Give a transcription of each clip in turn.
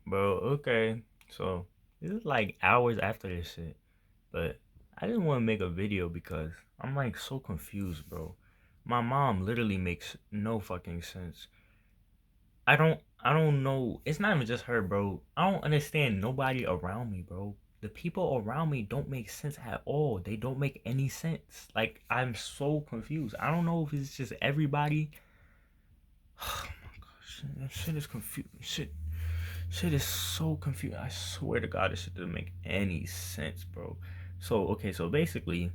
Bro, okay. So this is like hours after this shit. But I didn't want to make a video because I'm like so confused, bro. My mom literally makes no fucking sense. I don't know. It's not even just her, bro. I don't understand nobody around me, bro. The people around me don't make sense at all. They don't make any sense. Like I'm so confused. I don't know if it's just everybody. Oh my gosh, that shit is confused. Shit is so confused. I swear to God, this shit doesn't make any sense, bro. So okay, so basically,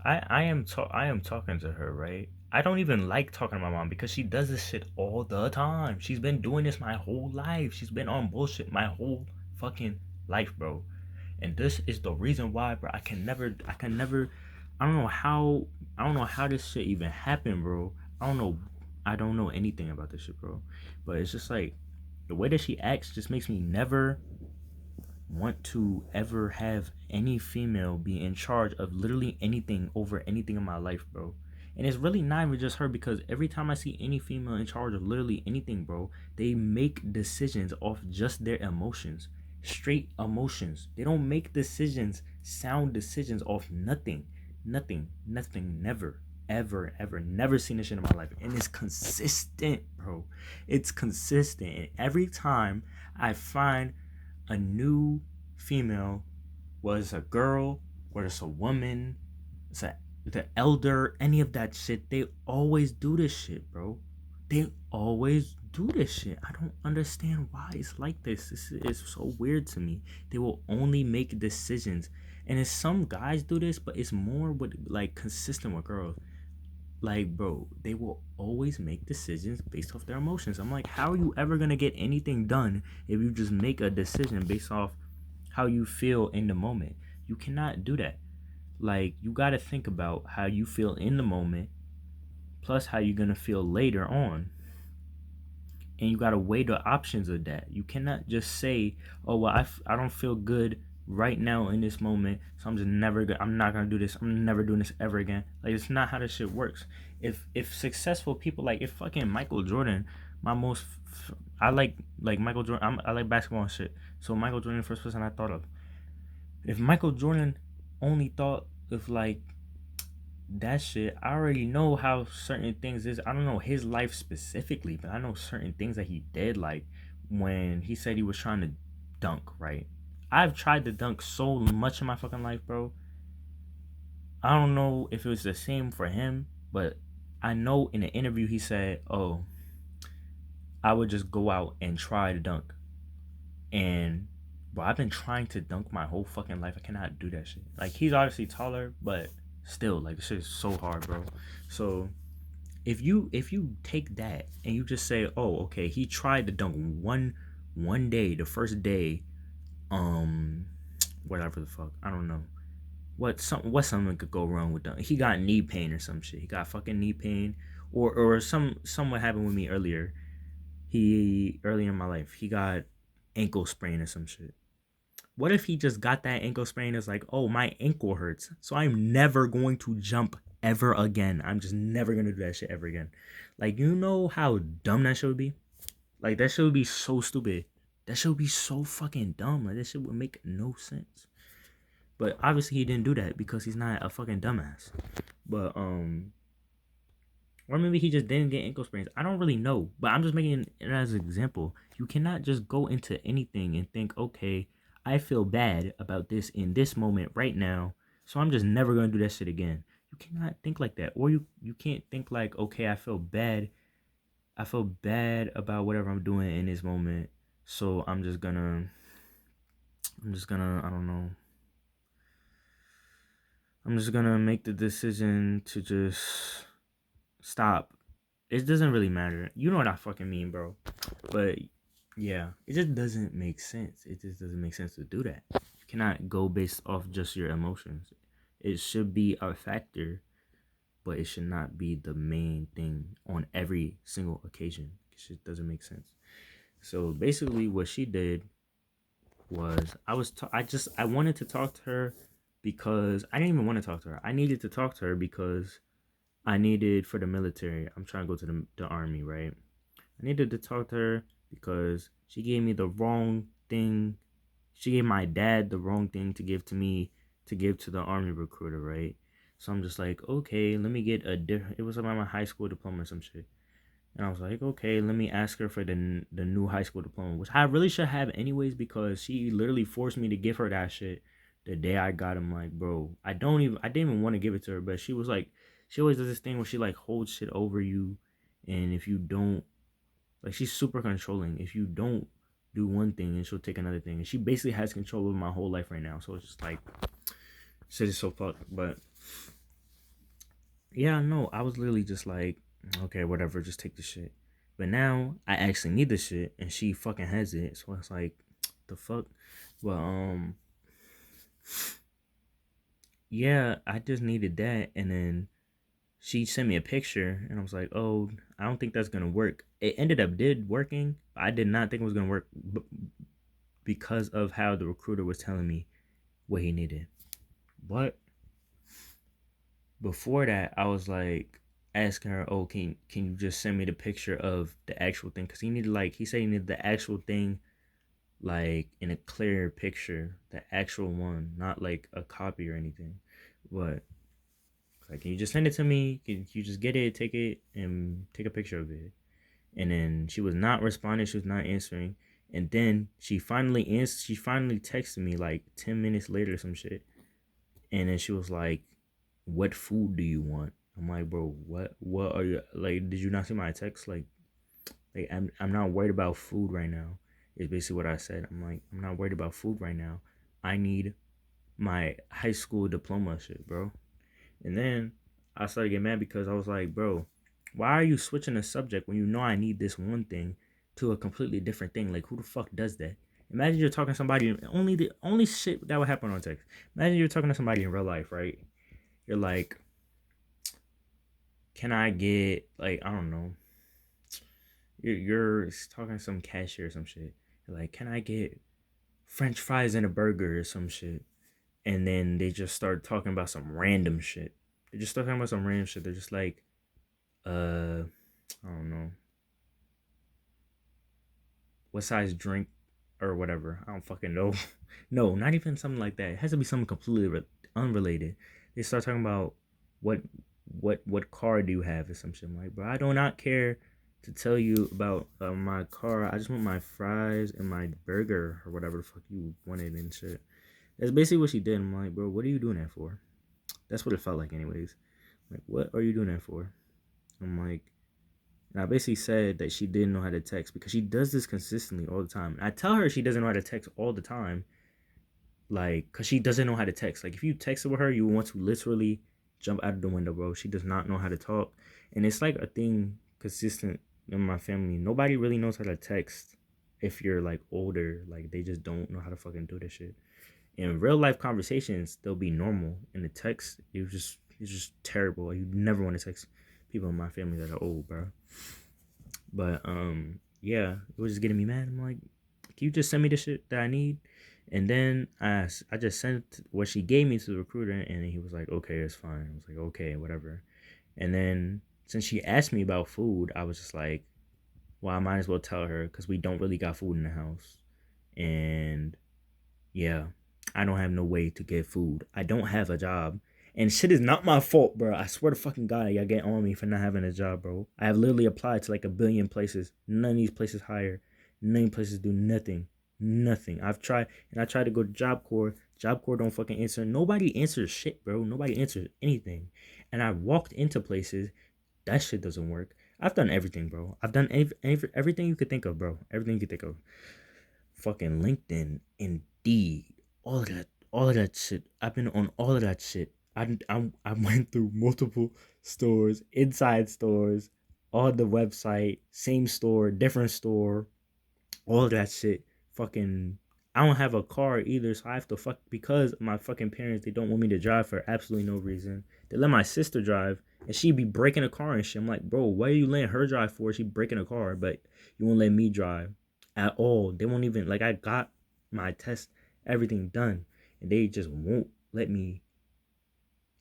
I am talking to her, right? I don't even like talking to my mom because she does this shit all the time. She's been doing this my whole life. She's been on bullshit my whole fucking life, bro. And this is the reason why, bro. I can never. I don't know how this shit even happened, bro. I don't know. I don't know anything about this shit, bro. But it's just like the way that she acts just makes me never want to ever have any female be in charge of literally anything over anything in my life, bro. And it's really not even just her because every time I see any female in charge of literally anything, bro, they make decisions off just their emotions. Straight emotions. They don't make decisions, sound decisions off nothing. Nothing. Nothing. Never. Ever. Ever. Never seen this shit in my life. And it's consistent, bro. It's consistent. And every time I find a new female, was a girl, whether it's a woman, it's a the elder, any of that shit, they always do this shit, bro. They always do this shit. I don't understand why it's like this. This is so weird to me. They will only make decisions. And it's some guys do this, but it's more with like consistent with girls. Like, bro, they will always make decisions based off their emotions. I'm like, how are you ever gonna get anything done if you just make a decision based off how you feel in the moment? You cannot do that. Like, you gotta think about how you feel in the moment, plus how you're gonna feel later on. And you gotta weigh the options of that. You cannot just say, "Oh well, I don't feel good right now in this moment, so I'm not gonna do this. I'm never doing this ever again." Like it's not how this shit works. If successful people like if fucking Michael Jordan, my most I like Michael Jordan. I like basketball and shit. So Michael Jordan, the first person I thought of. If Michael Jordan only thought of like that shit, I already know how certain things is. I don't know his life specifically, but I know certain things that he did, like when he said he was trying to dunk, right? I've tried to dunk so much in my fucking life, bro. I don't know if it was the same for him, but I know in an interview he said, "Oh, I would just go out and try to dunk." And bro, I've been trying to dunk my whole fucking life. I cannot do that shit. Like he's obviously taller, but still, like this shit is so hard, bro. So if you take that and you just say, oh, okay, he tried to dunk one day, the first day, um, whatever the fuck, I don't know. What something could go wrong with dunk? He got knee pain or some shit. He got fucking knee pain, or somewhat happened with me earlier. He earlier in my life, he got ankle sprain or some shit. What if he just got that ankle sprain? Is like, oh, my ankle hurts, so I'm never going to jump ever again. I'm just never gonna do that shit ever again. Like, you know how dumb that shit would be? Like, that shit would be so stupid. That shit would be so fucking dumb. Like, that shit would make no sense. But obviously, he didn't do that because he's not a fucking dumbass. But or maybe he just didn't get ankle sprains. I don't really know, but I'm just making it as an example. You cannot just go into anything and think, okay, I feel bad about this in this moment right now, so I'm just never gonna do that shit again. You cannot think like that, or you can't think like, okay, I feel bad about whatever I'm doing in this moment, so I'm just gonna, I don't know, I'm just gonna make the decision to just stop. It doesn't really matter. You know what I fucking mean, bro. But yeah, it just doesn't make sense. It just doesn't make sense to do that. You cannot go based off just your emotions. It should be a factor, but it should not be the main thing on every single occasion. It just doesn't make sense. So basically, what she did was I wanted to talk to her because I didn't even want to talk to her. I needed to talk to her because I needed for the military. I'm trying to go to the army, right? I needed to talk to her because she gave me the wrong thing. She gave my dad the wrong thing to give to me to give to the army recruiter, right? So I'm just like, okay, let me get a different. It was about my high school diploma or some shit. And I was like, okay, let me ask her for the new high school diploma, which I really should have anyways because she literally forced me to give her that shit the day I got him. Like, bro, I didn't even want to give it to her, but she was like, she always does this thing where she like holds shit over you, and if you don't, like, she's super controlling. If you don't do one thing, and she'll take another thing, and she basically has control over my whole life right now. So it's just like, shit is so fucked. But yeah, no, I was literally just like, okay, whatever, just take the shit. But now I actually need the shit, and she fucking has it. So it's like, the fuck. Well, yeah, I just needed that, and then she sent me a picture, and I was like, oh, I don't think that's gonna work. It ended up did working. But I did not think it was gonna work because of how the recruiter was telling me what he needed. But before that, I was like asking her, "Oh, can you just send me the picture of the actual thing?" Because he said he needed the actual thing like in a clear picture, the actual one, not like a copy or anything. But like, can you just send it to me? Can you just get it, take it, and take a picture of it? And then she was not responding. She was not answering. And then she finally answered. She finally texted me like 10 minutes later, or some shit. And then she was like, "What food do you want?" I'm like, "Bro, what are you like? Did you not see my text? Like I'm not worried about food right now." Is basically what I said. I'm like, I'm not worried about food right now. I need my high school diploma shit, bro. And then I started getting mad because I was like, bro, why are you switching the subject when you know I need this one thing to a completely different thing? Like, who the fuck does that? Imagine you're talking to somebody. The only shit that would happen on text. Imagine you're talking to somebody in real life, right? You're like, can I get, like, I don't know. You're talking to some cashier or some shit. You're like, can I get French fries and a burger or some shit? And then they just start talking about some random shit. They're just talking about some random shit. They're just like, I don't know, what size drink or whatever. I don't fucking know. No, not even something like that. It has to be something completely unrelated. They start talking about what what car do you have or some shit. I'm like, bro, I do not care to tell you about my car. I just want my fries and my burger or whatever the fuck you wanted and shit. That's basically what she did. I'm like, bro, what are you doing that for? That's what it felt like, anyways. Like, what are you doing that for? I'm like, and I basically said that she didn't know how to text because she does this consistently all the time. And I tell her she doesn't know how to text all the time, like, because she doesn't know how to text. Like, if you text with her, you want to literally jump out of the window, bro. She does not know how to talk. And it's like a thing consistent in my family. Nobody really knows how to text if you're like older. Like, they just don't know how to fucking do this shit. In real life conversations, they'll be normal. In the text, it's just terrible. Like, you never want to text people in my family that are old, bro. But yeah, it was just getting me mad. I'm like, can you just send me the shit that I need? And then I just sent what she gave me to the recruiter, and he was like, okay, it's fine. I was like, okay, whatever. And then since she asked me about food, I was just like, well, I might as well tell her because we don't really got food in the house. And yeah, I don't have no way to get food. I don't have a job. And shit is not my fault, bro. I swear to fucking God, y'all get on me for not having a job, bro. I have literally applied to like a billion places. None of these places hire. None of these places do nothing. Nothing. I've tried, and I tried to go to Job Corps. Job Corps don't fucking answer. Nobody answers shit, bro. Nobody answers anything. And I walked into places. That shit doesn't work. I've done everything, bro. I've done everything you could think of, bro. Everything you could think of. Fucking LinkedIn, Indeed, all of that shit. I've been on all of that shit. I went through multiple stores, inside stores, on the website, same store, different store, all of that shit. Fucking, I don't have a car either, so I have to because my fucking parents, they don't want me to drive for absolutely no reason. They let my sister drive, and she be breaking a car and shit. I'm like, bro, why are you letting her drive for? She breaking a car, but you won't let me drive at all. They won't even, like, I got my test, everything done, and they just won't let me.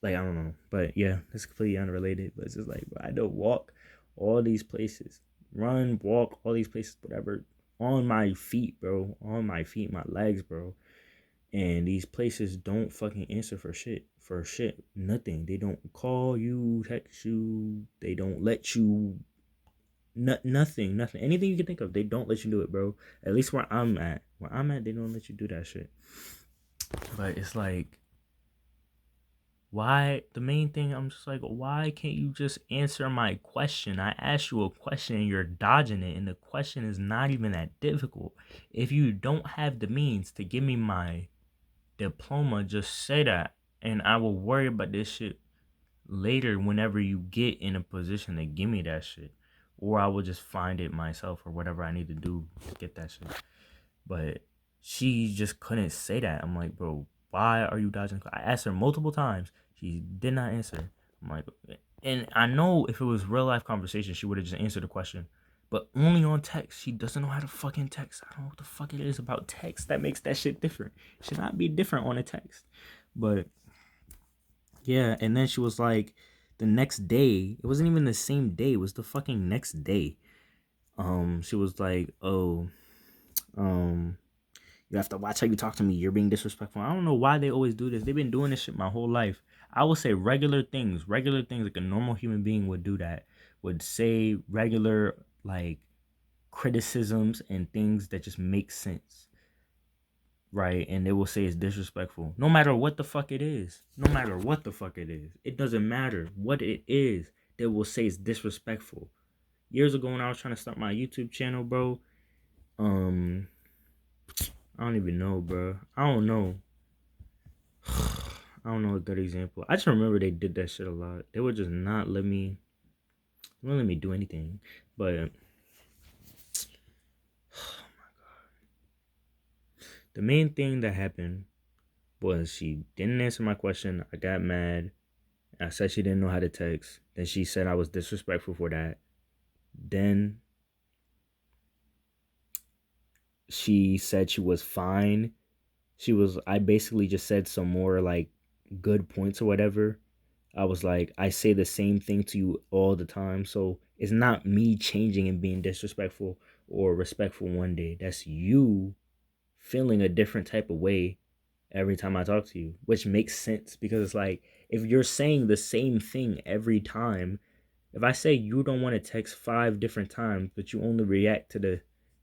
Like, I don't know, but yeah, it's completely unrelated. But it's just like, bro, I don't walk all these places, run, walk all these places, whatever, on my feet, bro. On my feet, my legs, bro. And these places don't fucking answer for shit. For shit. Nothing. They don't call you, text you. They don't let you. Nothing. Nothing. Anything you can think of, they don't let you do it, bro. At least where I'm at. Where I'm at, they don't let you do that shit. But it's like, why? The main thing, I'm just like, why can't you just answer my question? I asked you a question and you're dodging it, and the question is not even that difficult. If you don't have the means to give me my diploma, just say that, and I will worry about this shit later whenever you get in a position to give me that shit. Or I will just find it myself or whatever I need to do to get that shit. But she just couldn't say that. I'm like, bro, why are you dodging? I asked her multiple times. She did not answer. I'm like, and I know if it was real life conversation, she would have just answered the question. But only on text. She doesn't know how to fucking text. I don't know what the fuck it is about text that makes that shit different. It should not be different on a text. But yeah, and then she was like, the next day, it wasn't even the same day, it was the fucking next day. She was like, oh, um, you have to watch how you talk to me. You're being disrespectful. I don't know why they always do this. They've been doing this shit my whole life. I would say regular things like a normal human being would do that. Would say regular like criticisms and things that just make sense. Right? And they will say it's disrespectful. No matter what the fuck it is. No matter what the fuck it is. It doesn't matter what it is. They will say it's disrespectful. Years ago when I was trying to start my YouTube channel, bro, I don't even know, bro. I don't know. I don't know a good example. I just remember they did that shit a lot. They would just not let me do anything. But the main thing that happened was she didn't answer my question. I got mad. I said she didn't know how to text. Then she said I was disrespectful for that. Then she said she was fine. I basically just said some more like good points or whatever. I was like, I say the same thing to you all the time. So it's not me changing and being disrespectful or respectful one day. That's you feeling a different type of way every time I talk to you, which makes sense because it's like, if you're saying the same thing every time, if I say you don't want to text 5 different times, but you only react to the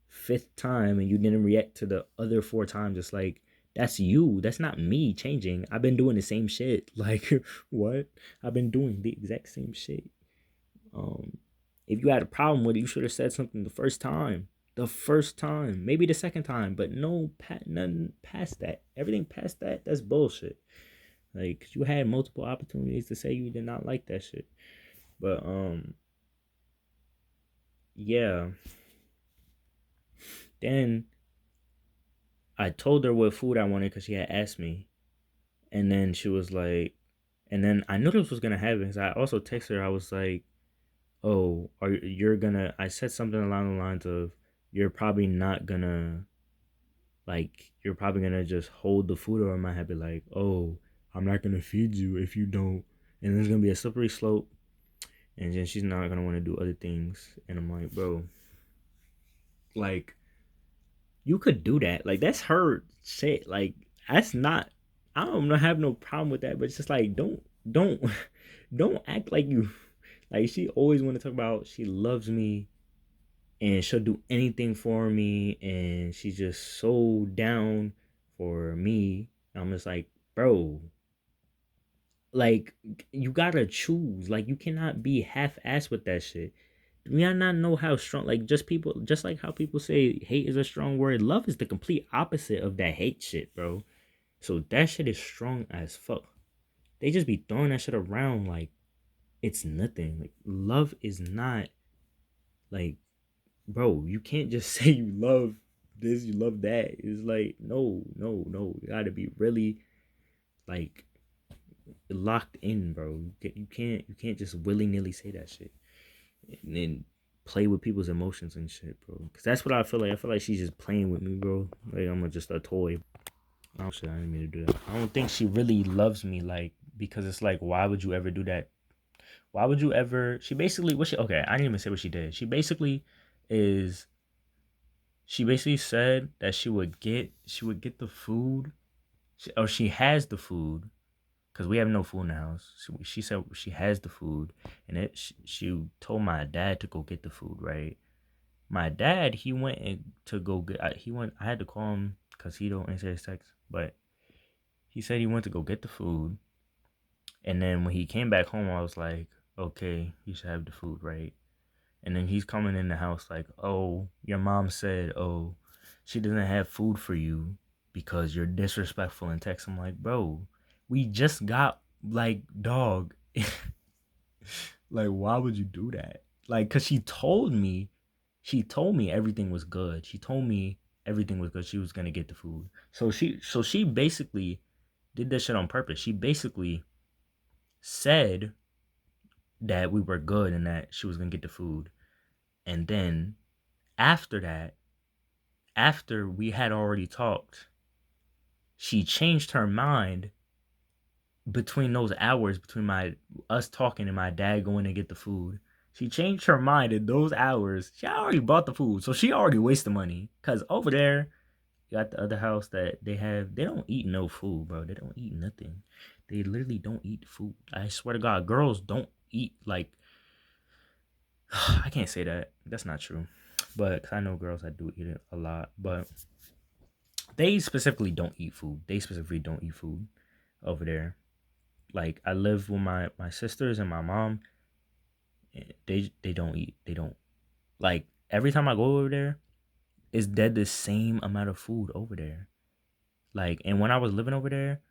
fifth time and you didn't react to the other 4 times, it's like, that's you. That's not me changing. I've been doing the same shit. Like, what? I've been doing the exact same shit. Um, if you had a problem with it, you should have said something the first time. The first time, maybe the second time, but nothing past that. Everything past that, that's bullshit. Like, 'cause you had multiple opportunities to say you did not like that shit. But yeah. Then I told her what food I wanted because she had asked me, and then she was like, and then I knew this was gonna happen because I also texted her. I was like, "Oh, you're gonna?" I said something along the lines of, "You're probably not gonna like. You're probably gonna just hold the food over my head, be like, oh, I'm not gonna feed you if you don't." And there's gonna be a slippery slope, and then she's not gonna want to do other things. And I'm like, bro, like, you could do that. Like, that's her shit. Like, that's not. I don't have no problem with that. But it's just like, don't, don't act like you. Like, she always want to talk about she loves me and she'll do anything for me and she's just so down for me. I'm just like, bro, like, you gotta choose. Like, you cannot be half-assed with that shit. Do we not know how strong, like, just like how people say hate is a strong word, love is the complete opposite of that hate shit, bro. So that shit is strong as fuck. They just be throwing that shit around like it's nothing. Like, love is not, like, bro, you can't just say you love this, you love that. It's like, no, no, no. You gotta be really like locked in, bro. You can't just willy nilly say that shit and then play with people's emotions and shit, bro. Cause that's what I feel like. I feel like she's just playing with me, bro. Like I'm just a toy. Oh shit, I didn't mean to do that. I don't think she really loves me, like, because it's like, why would you ever do that? Why would you ever? She basically, okay, I didn't even say what she did. She basically is She basically said that she would get the food, or she has the food, because we have no food in the house. She said she has the food, and she told my dad to go get the food. Right, my dad, he went to go get. He went. I had to call him because he don't answer his text, but he said he went to go get the food, and then when he came back home, I was like, okay, you should have the food, right? And then he's coming in the house like, oh, your mom said, oh, she doesn't have food for you because you're disrespectful in text. I'm like, bro, we just got, like, dog. Like, why would you do that? Like, cause she told me everything was good. She told me everything was good. She was gonna get the food. So she basically did this shit on purpose. She basically said that we were good and that she was gonna get the food. And then after that, after we had already talked, she changed her mind between those hours between my us talking and my dad going to get the food. She changed her mind in those hours. She already bought the food, so she already wasted money. Cause over there, you got the other house that they don't eat no food, bro. They don't eat nothing. They literally don't eat food. I swear to God, girls don't eat like I can't say that. That's not true. But 'cause I know girls that do eat it a lot, but they specifically don't eat food. They specifically don't eat food over there. Like I live with my sisters and my mom. They don't eat. They don't like every time I go over there, it's dead the same amount of food over there. Like and when I was living over there,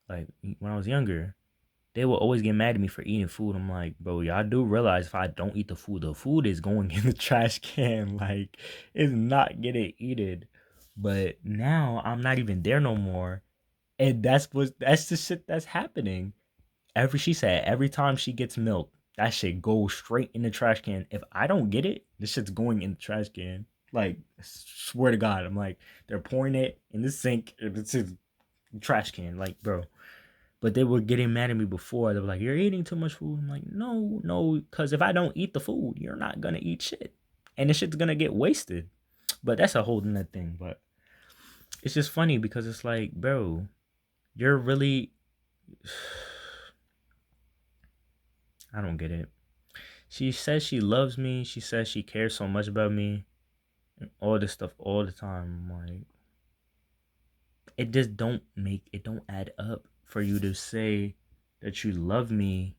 like when I was younger, they will always get mad at me for eating food. I'm like, bro, y'all do realize if I don't eat the food is going in the trash can. Like, it's not getting eaten. But now I'm not even there no more. And that's the shit that's happening. She said every time she gets milk, that shit goes straight in the trash can. If I don't get it, this shit's going in the trash can. Like, swear to God, I'm like, they're pouring it in the sink. It's a trash can. Like, bro, but they were getting mad at me before. They were like, "You're eating too much food." I'm like, "No, no, because if I don't eat the food, you're not gonna eat shit, and the shit's gonna get wasted." But that's a whole nother thing. But it's just funny because it's like, bro, you're really. I don't get it. She says she loves me. She says she cares so much about me, and all this stuff all the time. I'm like, it don't add up for you to say that you love me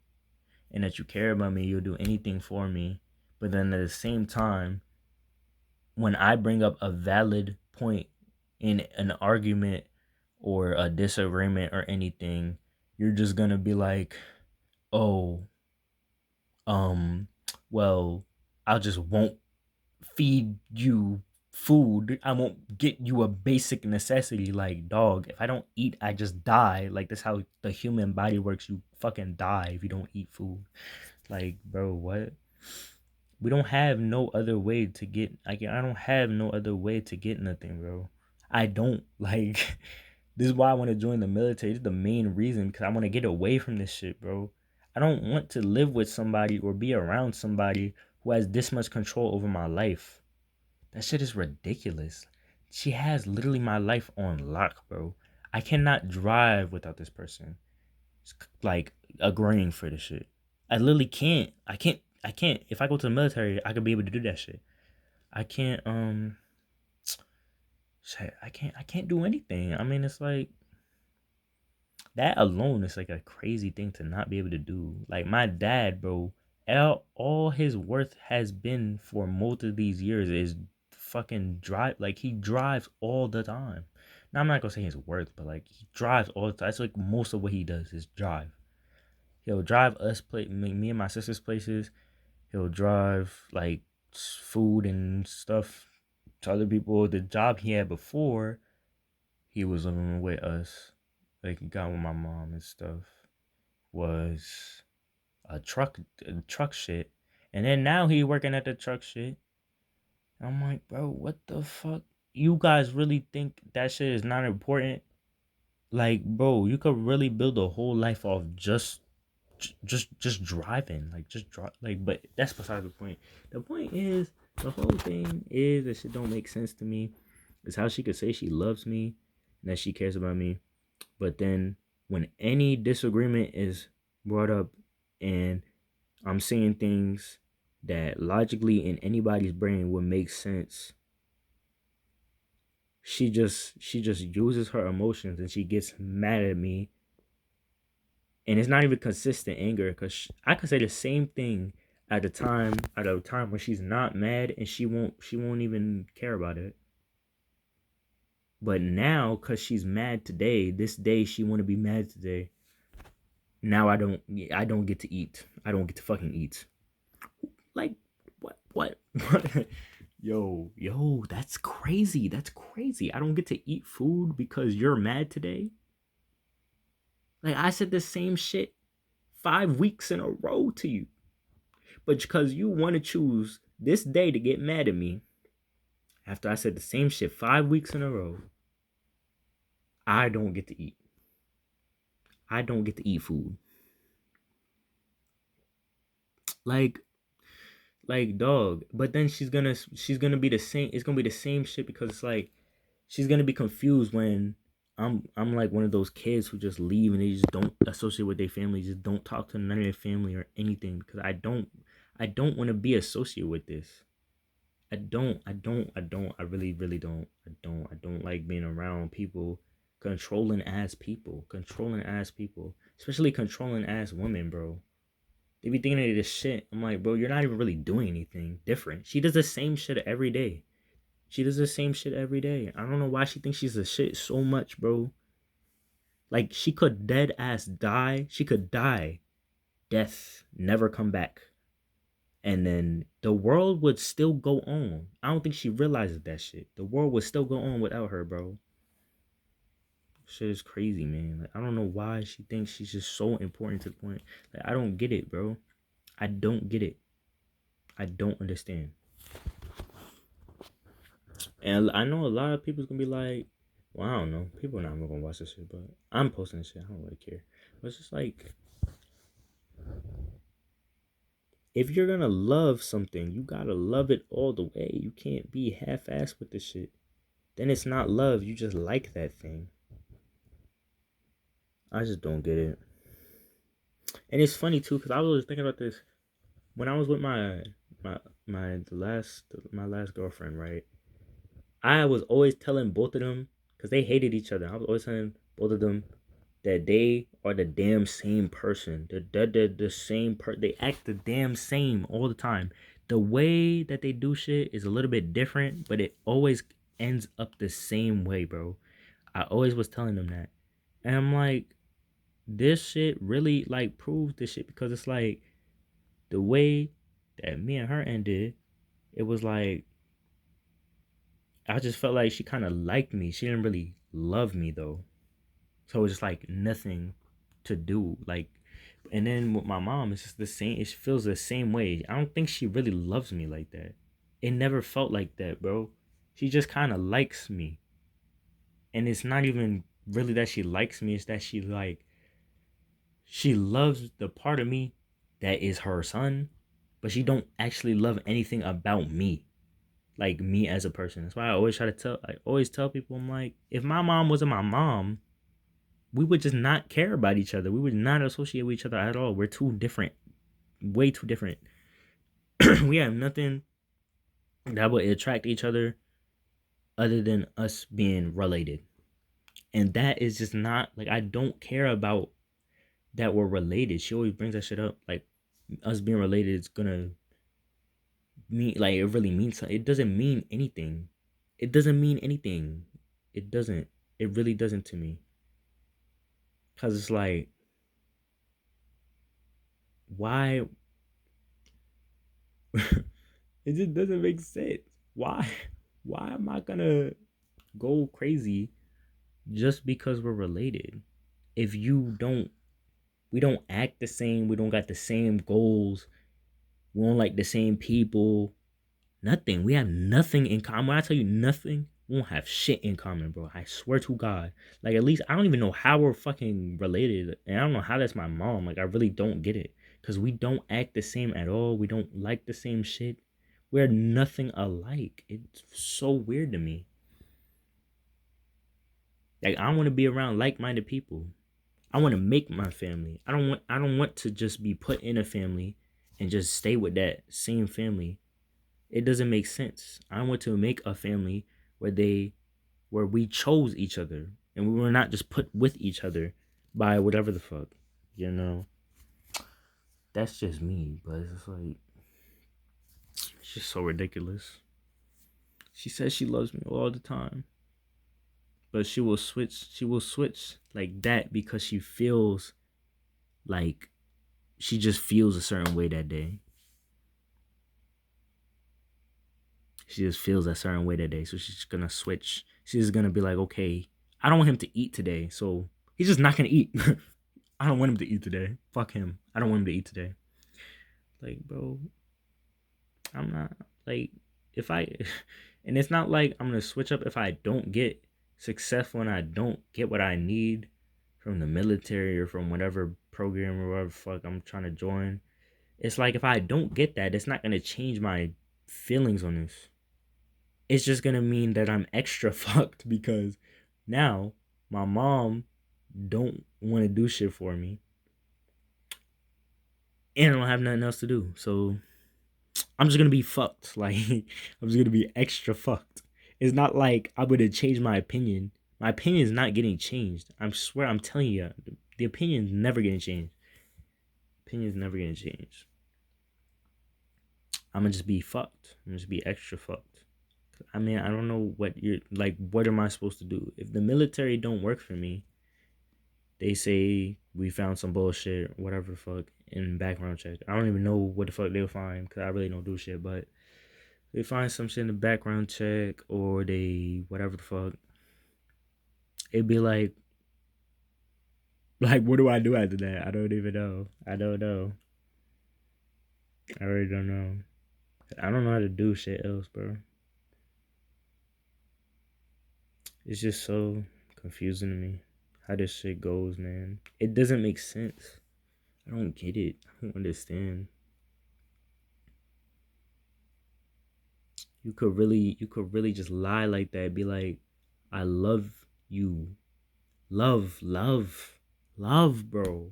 and that you care about me, you'll do anything for me. But then at the same time, when I bring up a valid point in an argument or a disagreement or anything, you're just gonna be like, oh, um, well, I just won't feed you food. I won't get you a basic necessity like dog. If I don't eat, I just die. Like that's how the human body works. You fucking die if you don't eat food. Like, bro, what? We don't have no other way to get. I don't have no other way to get nothing, bro. I don't like. This is why I want to join the military. This is the main reason because I want to get away from this shit, bro. I don't want to live with somebody or be around somebody who has this much control over my life. That shit is ridiculous. She has literally my life on lock, bro. I cannot drive without this person. Like agreeing for the shit. I literally can't. I can't. If I go to the military, I could be able to do that shit. I can't. Shit, I can't do anything. I mean, it's like that alone is like a crazy thing to not be able to do. Like my dad, bro. All his worth has been for most of these years is fucking drive. Like he drives all the time. Now I'm not gonna say his worth, but like he drives all the time. That's like most of what he does is drive. He'll drive us me and my sister's places. He'll drive like food and stuff to other people. The job he had before, he was living with us, like he got with my mom and stuff, was a truck shit. And then now he working at the truck shit. I'm like, bro, what the fuck? You guys really think that shit is not important? Like, bro, you could really build a whole life off just driving, like just drive, like. But that's beside the point. The point is, The whole thing is that shit don't make sense to me. Is how she could say she loves me and that she cares about me, but then when any disagreement is brought up and I'm saying things that logically in anybody's brain would make sense, she just uses her emotions and she gets mad at me, and it's not even consistent anger because I could say the same thing at a time when she's not mad and she won't even care about it. But now, cause she's mad today, this day she want to be mad today. Now I don't get to eat. I don't get to fucking eat. Like what? Yo, that's crazy. That's crazy. I don't get to eat food because you're mad today. Like I said the same shit 5 weeks in a row to you, but because you want to choose this day to get mad at me after I said the same shit 5 weeks in a row, I don't get to eat. I don't get to eat food. Like dog. But then she's gonna be the same. It's gonna be the same shit because it's like she's gonna be confused when I'm like one of those kids who just leave and they just don't associate with their family, just don't talk to none of their family or anything because I don't want to be associated with this. I really don't. I don't like being around people, controlling ass people, especially controlling ass women, bro. They be thinking of this shit. I'm like, bro, you're not even really doing anything different. She does the same shit every day. She does the same shit every day. I don't know why she thinks she's a shit so much, bro. Like, she could dead ass die. She could die. Death. Never come back. And then the world would still go on. I don't think she realizes that shit. The world would still go on without her, bro. Shit is crazy, man. Like, I don't know why she thinks she's just so important to the point. Like, I don't get it, bro. I don't get it. I don't understand. And I know a lot of people's gonna be like, well, I don't know. People are not even gonna watch this shit, but I'm posting this shit. I don't really care. But it's just like, if you're gonna love something, you gotta love it all the way. You can't be half-assed with this shit. Then it's not love. You just like that thing. I just don't get it. And it's funny too, cause I was always thinking about this when I was with my my last girlfriend, right? I was always telling both of them, because they hated each other. I was always telling both of them that they are the damn same person. The same they act the damn same all the time. The way that they do shit is a little bit different, but it always ends up the same way, bro. I always was telling them that. And I'm like, this shit really like proves this shit because it's like the way that me and her ended, it was like I just felt like she kind of liked me. She didn't really love me though. So it's just like nothing to do. Like, and then with my mom, it's just the same. It feels the same way. I don't think she really loves me like that. It never felt like that, bro. She just kind of likes me. And it's not even really that she likes me. It's that she loves the part of me that is her son. But she don't actually love anything about me. Like me as a person. That's why I always tell people, I'm like, if my mom wasn't my mom, we would just not care about each other. We would not associate with each other at all. We're too different, way too different. We have nothing that would attract each other other than us being related. And that is just not like I don't care about that we're related. She always brings that shit up. Like us being related is gonna mean like it really means something. It doesn't mean anything. It doesn't mean anything. It doesn't. It really doesn't to me. Cause it's like why it just doesn't make sense. Why? Why am I gonna go crazy just because we're related? If we don't act the same. We don't got the same goals. We don't like the same people. Nothing. We have nothing in common. When I tell you nothing, we don't have shit in common, bro. I swear to God. Like, at least I don't even know how we're fucking related. And I don't know how that's my mom. Like, I really don't get it. Because we don't act the same at all. We don't like the same shit. We're nothing alike. It's so weird to me. Like I want to be around like-minded people. I want to make my family. I don't want to just be put in a family and just stay with that same family. It doesn't make sense. I want to make a family where we chose each other and we were not just put with each other by whatever the fuck, you know. That's just me, but it's just like it's just so ridiculous. She says she loves me all the time, but she will switch like that because she feels like she just feels a certain way that day. She just feels a certain way that day. So she's gonna switch. She's gonna be like, okay, I don't want him to eat today. So he's just not gonna eat. I don't want him to eat today. Fuck him. I don't want him to eat today. Like, bro, I'm not like if I and it's not like I'm gonna switch up if I don't get successful and I don't get what I need from the military or from whatever program or whatever fuck I'm trying to join. It's like if I don't get that, it's not gonna change my feelings on this. It's just gonna mean that I'm extra fucked because now my mom don't want to do shit for me and I don't have nothing else to do. So I'm just gonna be fucked. Like I'm just gonna be extra fucked. It's not like I would have changed my opinion. My opinion is not getting changed. I swear I'm telling you, the opinion's never getting changed. Opinion's never getting changed. I'm gonna just be fucked. I'm gonna just be extra fucked. I mean, I don't know what you're like. What am I supposed to do if the military don't work for me? They say we found some bullshit, whatever the fuck, in background check. I don't even know what the fuck they'll find because I really don't do shit. But they find some shit in the background check or they whatever the fuck. It'd be like what do I do after that? I don't even know. I don't know. I really don't know. I don't know how to do shit else, bro. It's just so confusing to me how this shit goes, man. It doesn't make sense. I don't get it. I don't understand. You could really just lie like that. Be like, I love you. Love, bro.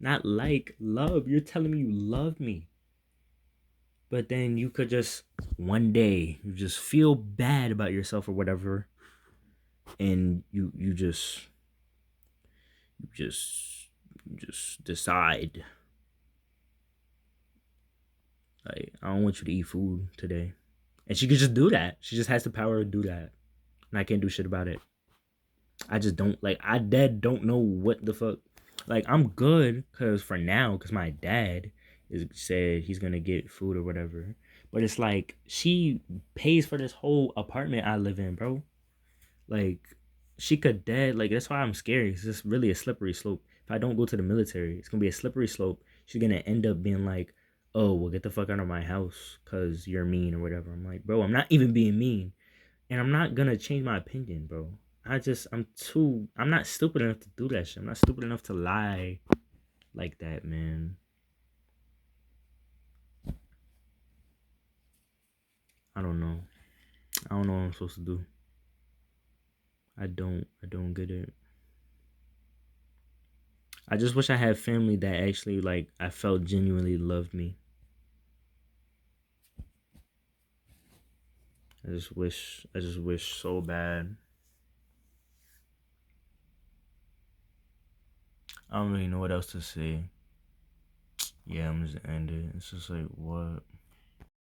Not like love. You're telling me you love me. But then you could just one day you just feel bad about yourself or whatever. And you just decide like I don't want you to eat food today. And she could just do that. She just has the power to do that. And I can't do shit about it. I just don't like I dead don't know what the fuck. Like I'm good cause for now, cause my dad is said he's gonna get food or whatever. But it's like she pays for this whole apartment I live in, bro. Like she could dead like that's why I'm scared. It's just really a slippery slope. If I don't go to the military, it's gonna be a slippery slope. She's gonna end up being like, oh, well, get the fuck out of my house because you're mean or whatever. I'm like, bro, I'm not even being mean. And I'm not gonna change my opinion, bro. I'm not stupid enough to do that shit. I'm not stupid enough to lie like that, man. I don't know. I don't know what I'm supposed to do. I don't get it. I just wish I had family that actually like I felt genuinely loved me. I just wish so bad. I don't really know what else to say. Yeah, I'm just end it. It's just like what?